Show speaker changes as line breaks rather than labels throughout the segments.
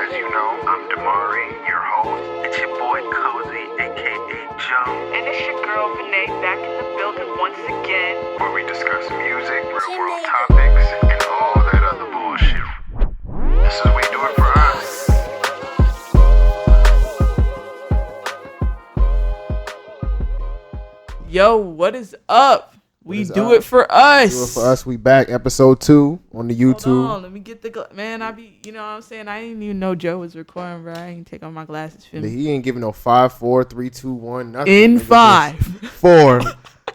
As you know, I'm Damari, your host. It's your boy Cozy, aka Joe.
And it's your girl Renee back in the building once again.
Where we discuss music, real world topics, and all that other bullshit. This is We Do It For Us.
Yo, what is up? We
is
do
up?
it for us.
Do it for us. We back, episode 2 on the YouTube.
Hold on, let me get the man. You know what I'm saying? I didn't even know Joe was recording, bro. I ain't take off my glasses. Feel me?
He ain't giving no 5, 4, 3, 2, 1, nothing.
In 5,
4.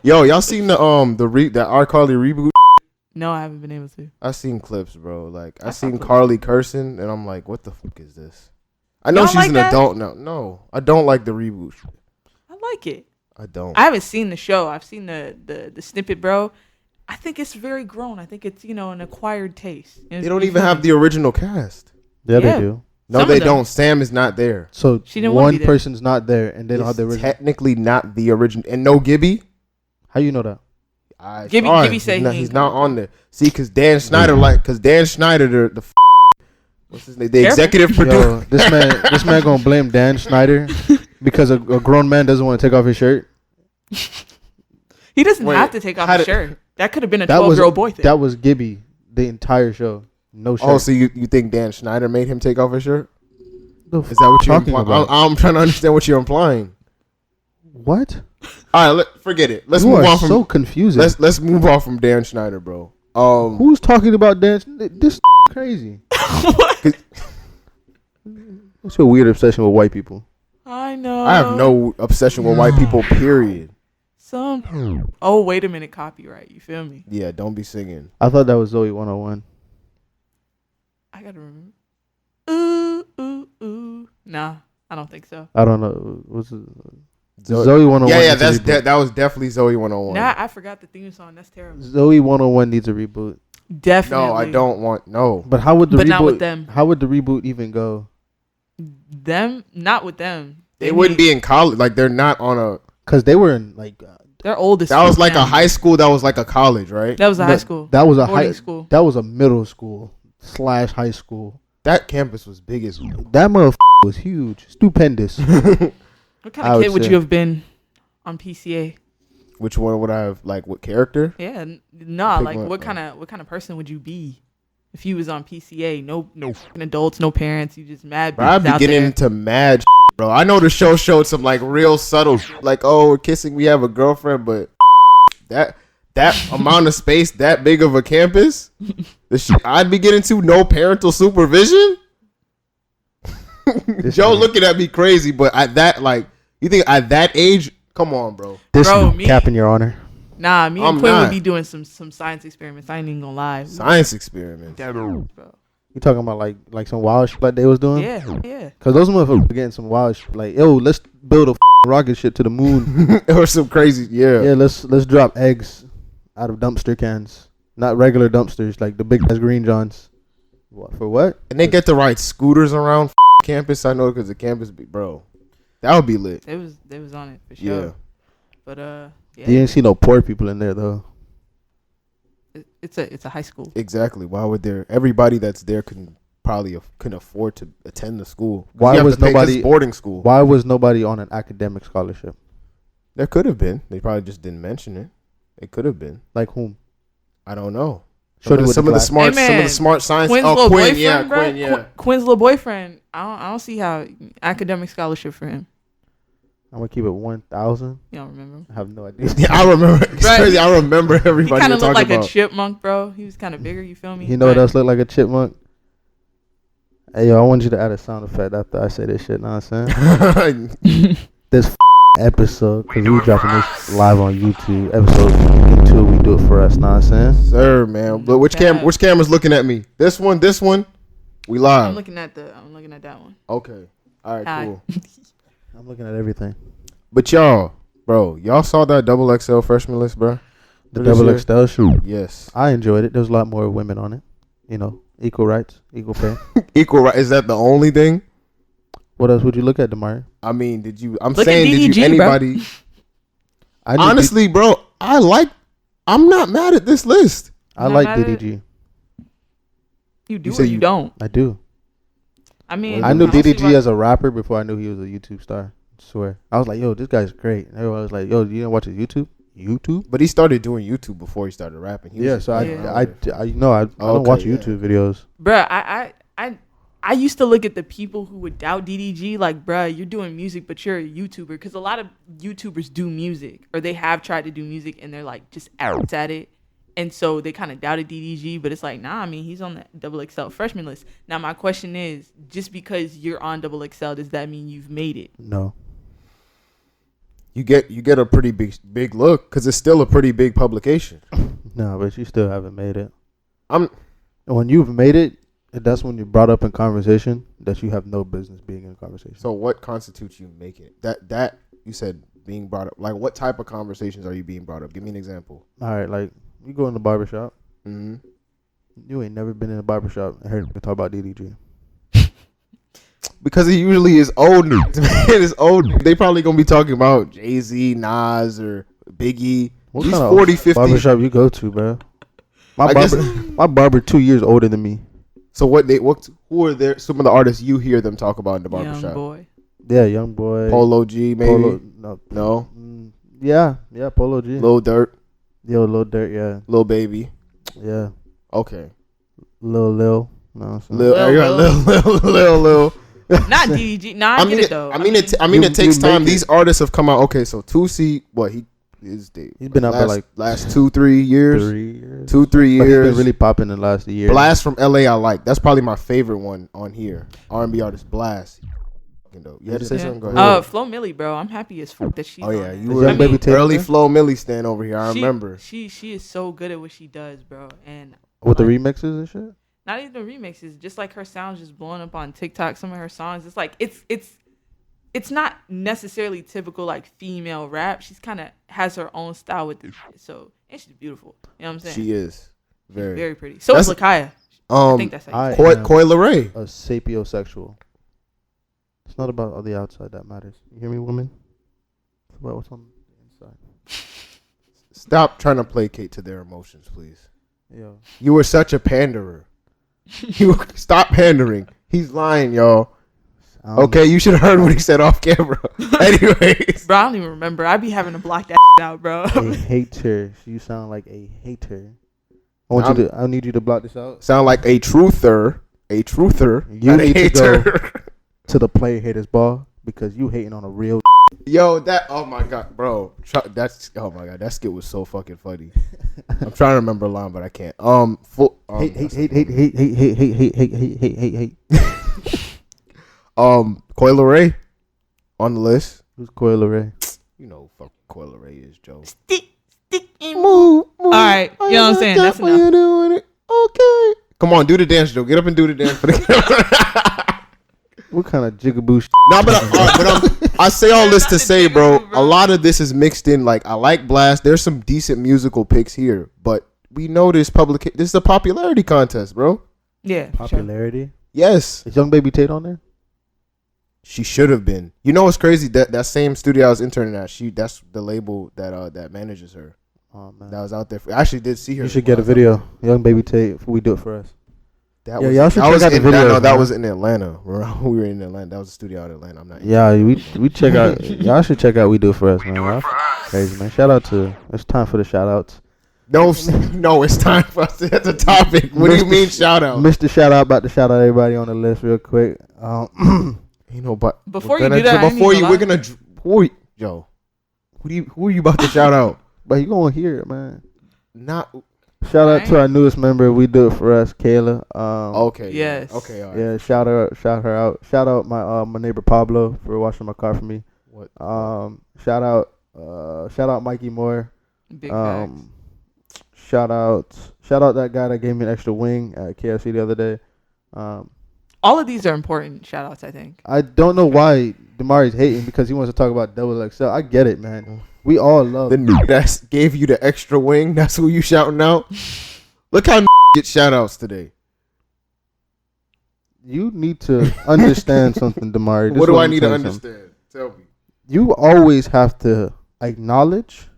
Yo, y'all seen the R. Carly reboot?
No, I haven't been able to.
I seen clips, bro. Like I seen Carly cursing, and I'm like, what the fuck is this? I know she's an adult now. No, I don't like the reboot.
I like it.
I don't.
I haven't seen the show. I've seen the snippet, bro. I think it's very grown. I think it's an acquired taste.
They don't even have the original cast.
Yeah, they do.
No,
Some
they
of them.
don't. Sam is not there.
So
She didn't want to
one
be there.
person's not there, and they don't have the
It's
original.
technically not the original. And no Gibby.
How you know that?
Gibby say
he's not on there. See, because Dan Schneider, the what's his name? The
Careful.
executive producer.
Yo, this man gonna blame Dan Schneider because a grown man doesn't want to take off his shirt.
He doesn't
Wait,
have to take off
how
his
did-
shirt. That could have been a
That was
12-year-old boy thing.
That was Gibby the entire show. No shirt.
Oh, so you think Dan Schneider made him take off his shirt?
The
Is that what you're
talking
implying?
about?
I'm trying to understand what you're implying.
What?
All right, forget it. Let's
You
move
are
on from.
so confusing.
Let's move on from Dan Schneider, bro.
Who's talking about Dan? This crazy. What's your weird obsession with white people?
I know.
I have no obsession with white people. Period.
Oh, wait a minute. Copyright. You feel me?
Yeah, don't be singing.
I thought that was Zoe 101.
I gotta remember. Ooh, ooh, ooh. Nah, I don't think so.
I don't know. What's it? Zoe 101.
Yeah,
needs a
that's
reboot.
that was definitely Zoe 101.
Nah, I forgot the theme song. That's terrible.
Zoe 101 needs a reboot.
Definitely.
No, I don't want no.
But how would the
But
reboot?
not with them.
How would the reboot even go?
Them, not with them.
They wouldn't be in college. Like they're not on a.
Because they were in like
They're oldest.
That was like a high school. That was like a college, right?
That was a high school.
That was a
Boarding
high
school.
That was a middle school / high school.
That campus was big as.
That motherfucker was huge, stupendous.
What kind
I
of
would
kid would
say.
you have been on PCA?
Which one would I have? Like what character?
Yeah, nah.
Pick
Like
one.
what kind of person would you be if you was on PCA? No fucking adults, no parents. You just mad.
Bro, I'd be
out
getting
there.
into mad, bro. I know the show showed some like real subtle, like oh, kissing. We have a girlfriend, but that amount of space, that big of a campus, the shit I'd be getting to no parental supervision. Joe
man.
looking at me crazy, but at that, like, you think at that age? Come on, bro.
This
Bro,
is
me-
capping your honor.
Nah, me
I'm
and Quinn
not.
would be doing some science experiments. I ain't even gonna lie.
Science experiment.
Bro.
You talking about like some wild shit like they was doing?
Yeah.
Cause those motherfuckers were getting some wild shit. Like yo, let's build a rocket ship to the moon.
Or some crazy, yeah.
Yeah, let's drop eggs out of dumpster cans, not regular dumpsters like the big ass green johns. What for? What?
And they get to ride scooters around campus. I know because the campus, bro, that would be lit.
They was on it for sure.
Yeah.
But yeah,
You didn't see no poor people in there though.
it's a high school.
Exactly. Why would there? Everybody that's there can afford to attend the school. 'Cause
Why
you have
was
to pay 'cause
nobody-
it's boarding school?
Why was nobody on an academic scholarship?
There could have been. They probably just didn't mention it. It could have been.
Like whom?
I don't know.
Shorty with
Some
the
of the
glass.
smart,
Hey,
some of the
man.
smart science.
Quinn's
Oh,
little
Quinn,
boyfriend,
yeah,
bro.
Quinn, yeah.
Quinn's little boyfriend. I don't see how academic scholarship for him.
I'm gonna keep it 1,000.
You don't remember him?
I have no idea.
Yeah, I remember. It's
Right.
crazy. I remember
He
everybody
kind
you're
of looked
talking
like
about.
a chipmunk, bro. He was kind of bigger. You feel me?
You know what else look like a chipmunk? Hey yo, I want you to add a sound effect after I say this shit. Know what I'm saying? This episode, because we dropping this live on YouTube. Episode 2, we do it for us. Know what I'm saying?
Sir, man. But which camera's looking at me? This one. We live.
I'm looking at that one.
Okay. All right.
Hi.
Cool.
I'm looking at everything.
But y'all saw that XXL Freshman list, bro?
The
For this
double
year?
XL shoot.
Yes.
I enjoyed it. There was a lot more women on it. You know, equal rights, equal pay.
Equal right? Is that the only thing?
What else would you look at, Damari?
I mean, did you? I'm
Look at
saying, did you?
DDG, bro.
Anybody?
I need
Honestly, bro, I'm not mad at this list.
I
Not
like
mad at it?
DDG.
You do
say
or you
you-
don't?
I do.
I mean,
I knew
mostly
DDG
rock-
as a rapper before I knew he was a YouTube star. I swear. I was like, yo, this guy's great. And everyone was like, yo, you didn't watch his YouTube? YouTube?
But he started doing YouTube before he started rapping. He was
Yeah,
just
so
playing around with it.
I don't
Okay,
watch
yeah.
YouTube videos.
Bruh, I used to look at the people who would doubt DDG like, bruh, you're doing music, but you're a YouTuber. Because a lot of YouTubers do music, or they have tried to do music, and they're like just out at it. And so they kind of doubted DDG, but it's like, nah, I mean, he's on the XXL Freshman list. Now, my question is, just because you're on XXL, does that mean you've made it?
No.
You get a pretty big look because it's still a pretty big publication.
No, but you still haven't made it.
I'm
When you've made it, that's when you're brought up in conversation that you have no business being in a conversation.
so what constitutes you making it? That you said being brought up. Like what type of conversations are you being brought up? Give me an example.
All right, like you go in the barbershop.
Mm-hmm.
You ain't never been in a barbershop and heard me talk about DDG.
Because he usually is old news. Man, it's old. They probably gonna be talking about Jay-Z, Nas, or Biggie.
What
These
kind
40,
of
50.
barbershop you go to, bro?
I guess-
My barber 2 years older than me.
So who are there? Some of the artists you hear them talk about in the barbershop?
Young boy.
Yeah, young boy.
Polo G, maybe. No.
Yeah, Polo G.
Lil Durk,
Lil Dirt, yeah.
Lil Baby.
Yeah.
Okay.
Lil. No, I'm saying.
Lil.
Not DDG. Nah, I get it though.
I mean, it takes
you
time.
make it.
These artists have come out. Okay, so 2C, he's
been out for like
last 2-3 years.
3 years.
2-3
But he's
years.
been really popping in the last year.
Blast from LA, I like. That's probably my favorite one on here. R&B artist Blast. You had to say something. Go ahead.
Flo Milli, bro. I'm happy as fuck that she's
Oh yeah,
on
you
it.
were
Young Baby Taylor?
early Flo Milli stand over here. I remember.
She is so good at what she does, bro. And
With the
like,
remixes and shit.
not even the remixes, just like her sounds just blowing up on TikTok. Some of her songs, it's like it's not necessarily typical like female rap. She's kind of has her own style with this shit. So, and she's beautiful. You know what I'm saying?
She is very.
Very pretty. So is Lakaya. I think that's how you say it.
Coi Leray.
A sapiosexual. It's not about the outside that matters. You hear me, women? It's about what's on the inside.
Stop trying to placate to their emotions, please.
Yo.
You were such a panderer. Stop pandering. He's lying, y'all. Okay, you should have heard what he said off camera. Anyways.
Bro, I don't even remember. I be having to block that shit out, bro.
A hater. You sound like a hater. I need you to block this out.
Sound like a truther. A truther.
You
not a
need to
hater.
go to the player haters ball because you hating on a real.
Yo, oh my god, bro. Oh my god, that skit was so fucking funny. I'm trying to remember a line, but I can't.
Hate.
Coi Leray on the list.
Who's Coi Leray?
You know who fuck Coi Leray is, Joe.
Stick and move. All right, you know what I'm saying? That's enough.
Doing it. Okay. Come on, do the dance, Joe. Get up and do the dance for the camera.
What kind of jigaboo shit?
No, but I say all this to say, bro, a lot of this is mixed in. Like, I like Blast. There's some decent musical picks here, but we know this is a popularity contest, bro.
Yeah, for sure.
Popularity?
Yes.
Is Young Baby Tate on there?
She should have been. You know what's crazy? That same studio I was interning at, that's the label that manages her.
Oh, man.
That was out there. I actually did see her.
You should get a video. Young Baby Tate, we do it for us.
That
Yeah,
was,
y'all should
that
check
was
out the
in,
videos,
no, that
man.
was in Atlanta. We were in Atlanta. That was a studio out in Atlanta. I'm not.
Yeah, we check out. Y'all should check out We Do It For Us, man.
Do it
Y'all
for us.
crazy, man. Shout out to. It's time for the shout outs.
No, it's time for us to hit the topic. What do you mean shout out?
Mr. Shout Out, about to shout out everybody on the list real quick.
You know, but
Before you do that, I ain't
before
even
you,
gonna
we're
lie.
gonna Joe. Who are you about to shout out?
But you gonna hear it, man.
Not
Shout out to our newest member. We Do It For Us, Kayla.
okay.
Yes.
Okay. All right.
Yeah, shout her out. Shout out my neighbor Pablo for washing my car for me.
What?
Shout out Mikey Moore.
Big facts.
Shout out that guy that gave me an extra wing at KFC the other day.
All of these are important shout outs, I think.
I don't know why Damari's hating because he wants to talk about Double XL. I get it, man. We all love
The new that gave you the extra wing. That's who you shouting out. Look how get shout outs today.
You need to understand something, Damari. This
What do
is
I
I'm
need to
telling you something.
understand? Tell me.
You always have to acknowledge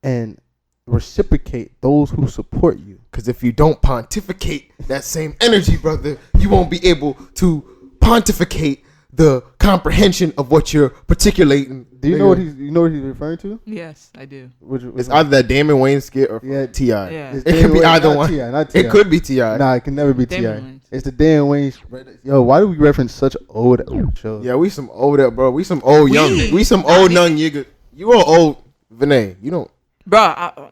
and reciprocate those who support you.
Because if you don't pontificate that same energy, brother, you won't be able to pontificate the comprehension of what you're particulating.
Do you know what he's referring to?
Yes, I do.
It's either that Damon Wayne skit or T.I.
Yeah.
It's
It could be either one.
Not
It could be T.I.
Nah, it can never be
Damon
T.I.
Wayans.
It's the Dan Wayne. Yo, why do we reference such old shows?
Yeah, we some old up, bro. We some old young. We some old young nigga. You are old, Vinay. You don't.
Bruh,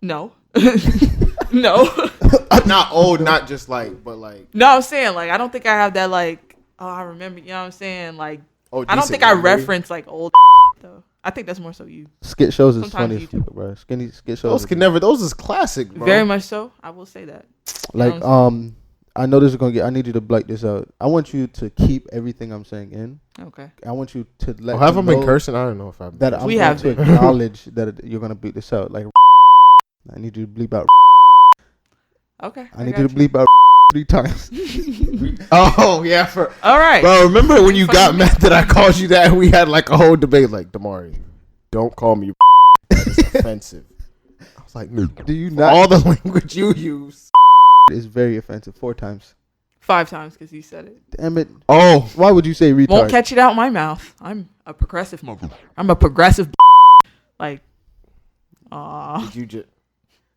no. No.
Not old, not just like, but like.
No, I'm saying, like, I don't think I have that, like, oh, I remember, you know what I'm saying? Like,
Oh,
I don't think I reference, like, old though. I think that's more so you.
Skit shows is
Sometimes
funny,
you do.
bro. Skinny skit shows.
Those can never. Those is classic, bro.
Very much so. I will say that.
Like,
You know what I'm
I know this is gonna get. I need you to blank this out. I want you to keep everything I'm saying in.
Okay.
I want you to let.
Have I
them
been
know
cursing? I don't know if I've.
that I'm
We
going
have
to
been.
acknowledge that you're gonna bleep this out. Like, I need you to bleep out.
Okay.
I need you to bleep out 3 times.
Oh yeah,
All right.
bro. Remember when you got mad that I called you that? And we had like a whole debate. Like, Damari, don't call me. That is offensive. I was like, no.
Do you not?
All the language you use.
Is very offensive. 4 times.
5 times because you said it.
Damn it.
Oh,
Why would you say retard?
Won't catch it out my mouth. I'm a progressive. I'm a progressive. Like,
did you just?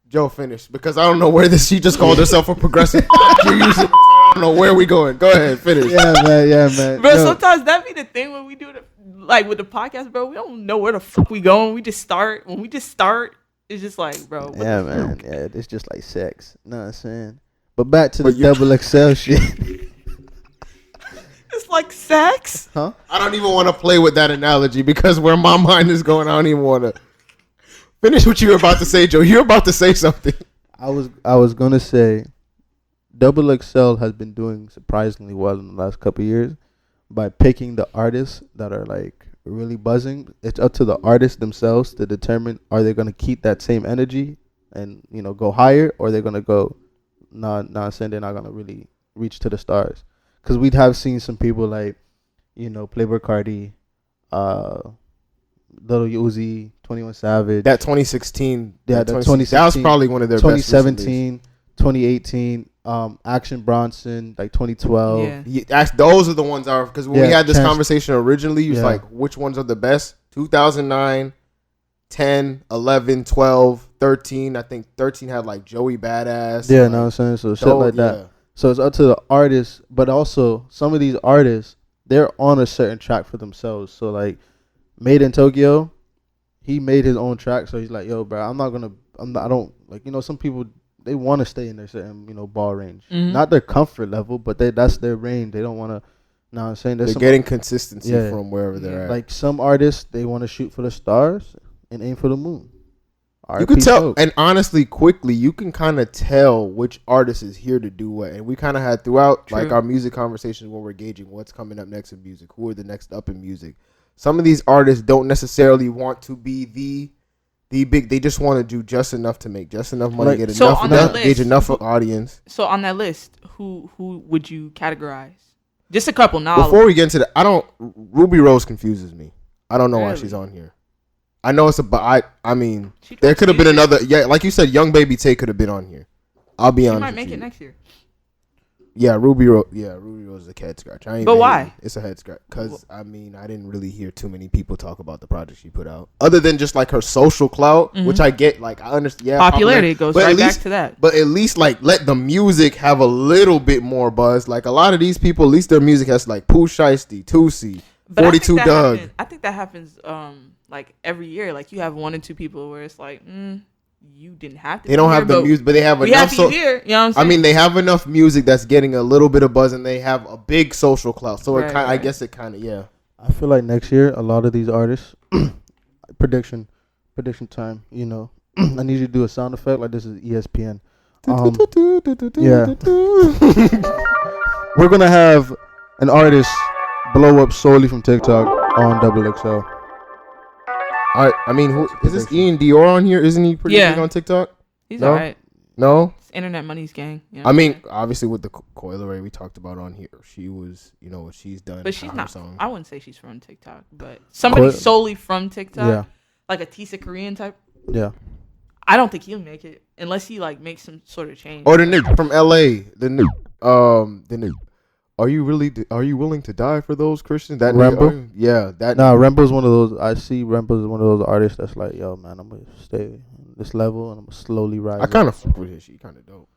Joe, finish because I don't know where this. She just called herself a progressive. You use it. I don't know where we going. Go ahead, finish.
Yeah, man.
bro,
Yo,
sometimes that be the thing when we do it, like with the podcast, bro. We don't know where the fuck we going. We just start. When we just start, it's just like, bro. What
yeah,
the
man.
fuck?
Yeah, it's just like sex. Know what I'm saying? But back to the
But you-
double XL shit.
It's like sex.
Huh?
I don't even want to play with that analogy because where my mind is going, I don't even want to finish what you were about to say, Joe. You're about to say something.
I was gonna say, Double XL has been doing surprisingly well in the last couple of years by picking the artists that are like really buzzing. It's up to the artists themselves to determine are they gonna keep that same energy and go higher, or they're gonna go saying they're not gonna really reach to the stars. Because we'd have seen some people like Playboi Carti, Lil Uzi, 21 Savage.
That 2016,
Yeah,
that
the
2016, that was probably one of their
2017, 2018, Action Bronson, like 2012.
Yeah.
best. Yeah, those are the ones are because when we
Yeah,
had this
Chance-
conversation originally, you was
Yeah.
like, which ones are the best? 2009, 10, 11, 12, 13. I think 13 had like Joey Badass.
Yeah,
like,
know what I'm saying? So shit
Joe-
like that.
yeah.
So it's up to the artists, but also some of these artists, they're on a certain track for themselves. So like Made in Tokyo, he made his own track. So he's like, yo, bro, I don't like, some people, they want to stay in their certain, ball range.
Mhm.
Not their comfort level, but that's their range. They don't want to, know what I'm saying?
They're
There's some,
getting consistency
Yeah.
from wherever they're at.
like some artists, they want to shoot for the stars and aim for the moon.
You could tell, and honestly, quickly, you can kind of tell which artist is here to do what. And we kind of had throughout like
True.
our music conversations when we're gauging what's coming up next in music, who are the next up in music. Some of these artists don't necessarily want to be the big. They just want to do just enough to make just enough money,
Like-
get
So
enough,
on that
gauge
list,
enough audience.
So on that list, who would you categorize? Just a couple. Now,
Before we get into that, Ruby Rose confuses me. I don't know why
Really?
she's on here. I know it's I mean,
She
there
drops
could have been
music.
another. Yeah, like you said, Young Baby Tay could have been on here. I'll be
she
honest.
might
with
make
you.
it next year.
Yeah, Ruby Rose is a head scratch. I ain't
But
even
why?
hating. It's a head scratch because I mean I didn't really hear too many people talk about the project she put out, other than just like her social clout, which I get. Like I understand. Yeah,
Popularity goes
but
right
at least,
back to that.
But at least like let the music have a little bit more buzz. Like a lot of these people, at least their music has like Pooh Shiesty, Tusi,
But
42 Doug.
I think that happens like every year. Like you have 1 or 2 people where it's like, you didn't have to.
They don't
be
have
here,
the
but
music, but they have
We
enough.
have you here. You know what I'm
I
saying?
mean, they have enough music that's getting a little bit of buzz, and they have a big social clout. So
Right,
I
right.
guess it kind of yeah.
I feel like next year, a lot of these artists, prediction time, I need you to do a sound effect like this is ESPN. Yeah. We're going to have an artist blow up solely from TikTok on Double XL.
I mean, who is this? Ian Dior on here? Isn't he pretty
Yeah.
big on TikTok?
He's
No?
alright.
No.
It's internet money's gang. You know
I
what I'm
mean,
saying?
obviously with the Coil Ray we talked about on here, she was, what she's done.
But she's
her
not.
song.
I wouldn't say she's from TikTok, but somebody
Coil-
solely from TikTok,
Yeah.
like a Tisa Korean type.
Yeah.
I don't think he'll make it unless he like makes some sort of change.
Or the nigga from LA, the new. Are you willing to die for those Christians? That
Rambo?
nigga, yeah, that.
Nah, Rembo's one of those. I see Rembo's one of those artists that's like, yo, man, I'm gonna stay on this level and I'm gonna slowly rise.
I kind of fuck with his shit. Kind of dope.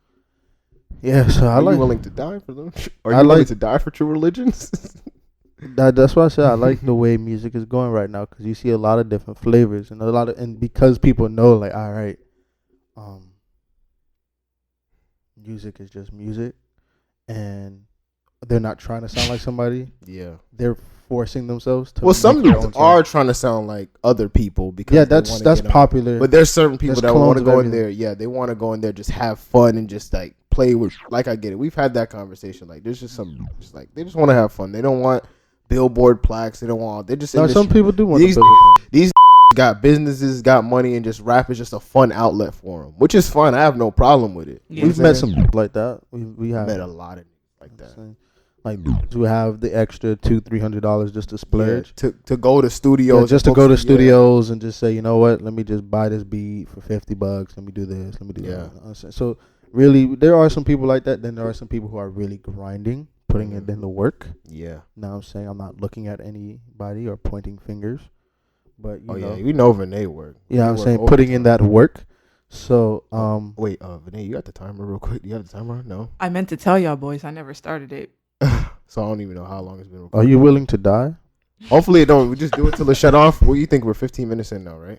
Yeah, so
Are
I
you willing to die for them? Are you
I
willing
like-
to die for true religions?
That's why I said I like the way music is going right now because you see a lot of different flavors and because people know like, all right, music is just music, and they're not trying to sound like somebody.
Yeah,
they're forcing themselves to.
well, some
make their
dudes
own
are
sound.
trying to sound like other people because
Yeah,
they
that's
wanna get on.
popular.
But there's certain people
There's
that want
clones
to
of
go in
everything.
there. Yeah, they want to go in there, just have fun and just like play with. Like I get it. We've had that conversation. Like there's just some, just like they just want to have fun. They don't want billboard plaques. They don't want. They're just.
No, some people do want
these
to.
these got businesses, got money, and just rap is just a fun outlet for them, which is fun. I have no problem with it.
Yeah.
We've met some like that. We have
met a lot of like that.
like dudes who have the extra $200-$300 just to splurge.
Yeah, to go to studios,
Yeah, just
and
to go to
book-
studios and just say, you know what, let me just buy this beat for $50. Let me do this. Let me do that. So really, there are some people like that. Then there are some people who are really grinding, putting it in the work.
Yeah.
Now I'm saying I'm not looking at anybody or pointing fingers, but you know,
we know Vinay work.
yeah, I'm
He
saying
work
putting in
overtime.
that work. So
Wait, Vinay, you got the timer real quick? Do you have the timer? No.
I meant to tell y'all boys, I never started it.
So I don't even know how long it's been
are
recording.
you willing to die?
Hopefully it don't. We just do it till it shut off. What do you think? We're 15 minutes in now, right?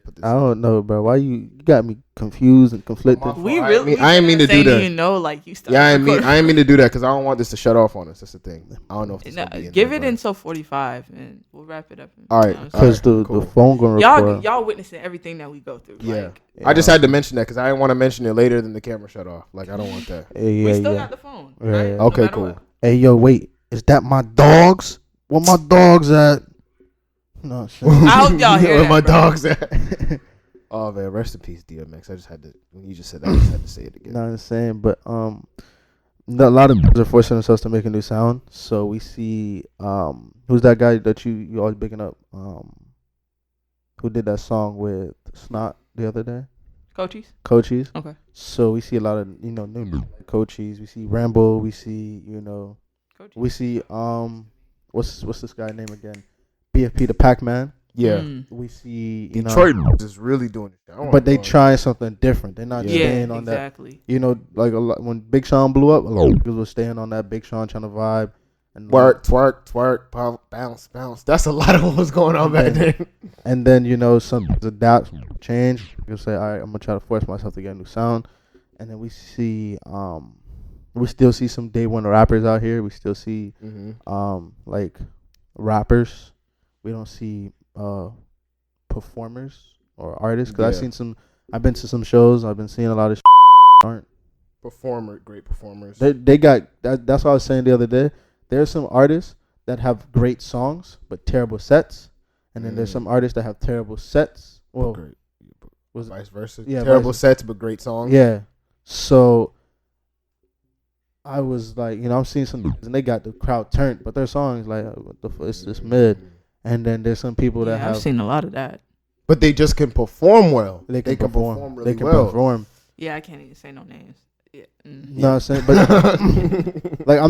Put this
I don't know, bro. Why you got me confused and conflicted?
fault.
We
I
really.
ain't mean to do that.
You know, like you started.
Yeah, I ain't
recording.
mean to do that because I don't want this to shut off on us. That's the thing. I don't know if this
No,
will be in
give
there,
it
but-
until 45, and we'll wrap it up.
All right,
You know what I'm
Because
saying?
cool.
the phone gonna record.
y'all witnessing everything that we go through.
Yeah.
Like,
I just had to mention that because I didn't want to mention it later than the camera shut off. Like I don't want that.
Yeah,
we still
yeah.
got the phone.
Yeah,
Right?
yeah.
No
Okay,
matter
cool.
what.
Hey, yo, wait. Is that my dogs? Where my dogs at? No, shit.
I hope y'all hear
Where
that,
my
bro.
dogs at? Oh man, rest in peace, DMX. I just had to. When you just said that, I just had to say it again.
Not insane, but a lot of are forcing themselves to make a new sound. So we see who's that guy that you always picking up? Who did that song with Snot the other day?
Coaches.
Coaches.
Okay.
So we see a lot of new Coaches. We see Rambo. We see
Coaches.
we see what's this guy name again? BFP the Pac-Man.
Yeah,
Mm.
We see
Detroit is really doing it.
but they trying something different. They're not
Yeah.
staying on that.
Exactly.
Like a lot, when Big Sean blew up, a lot of people were staying on that Big Sean trying to vibe. And
Work, twerk, bounce. That's a lot of what was going on back then.
And then some adapt, change. You say, all right, I'm gonna try to force myself to get a new sound. And then we still see some day one rappers out here. We still see like rappers. We don't see performers or artists. Cause
Yeah.
I've been to some shows. I've been seeing a lot of aren't.
Great performers.
They got that. That's what I was saying the other day. There's some artists that have great songs but terrible sets, and then there's some artists that have terrible sets. Well,
great.
was
Vice versa.
Yeah,
Terrible
vice-
sets, but great songs.
yeah. So I was like, I'm seeing some dudes and they got the crowd turned, but their songs like it's just mid. And then there's some people that
Yeah,
have
I've seen a lot of that.
But they just can perform well.
they can perform.
really
They can
well.
perform.
Yeah, I can't even say no names. Yeah. Mm.
You know what I'm saying? But like